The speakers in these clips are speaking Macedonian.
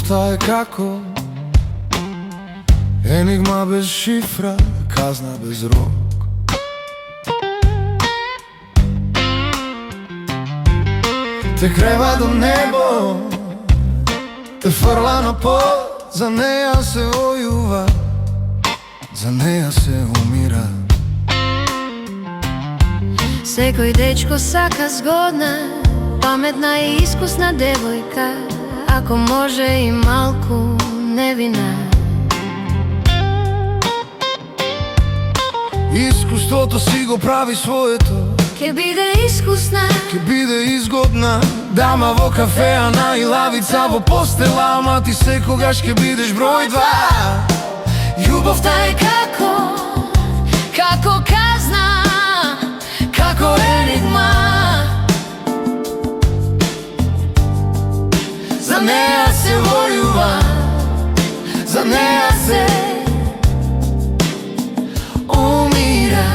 Љубовта е како енигма без шифра, казна без рок. Те крева до небо, те фрла на пот. За неја се војува, за неја се умира. Секој дечко сака згодна, паметна и искусна девојка, ако може и малку невина. Искуството си го прави своето, Ке биде искусна, ке биде изгодна. Дама во кафеа и лавица во постела, ама ти секогаш ке бидеш број 2. љубовта е како казна, како енигма. За неја се војува, за неја се умира.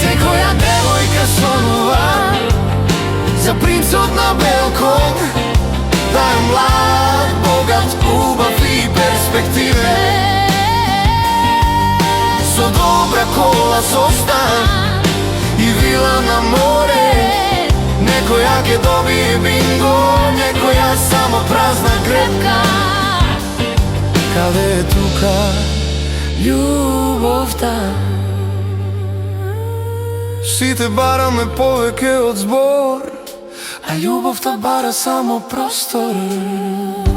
Секоја девојка сонува за принцот на бел конј, да е млад, богат, убав и перспективен, со добра кола, со стан и вила на море. Некоја ќе добие бинго, некоја само празна гребка. Каде е тука љубовта? Сите бараме повеќе од збор, а љубовта бара само простор.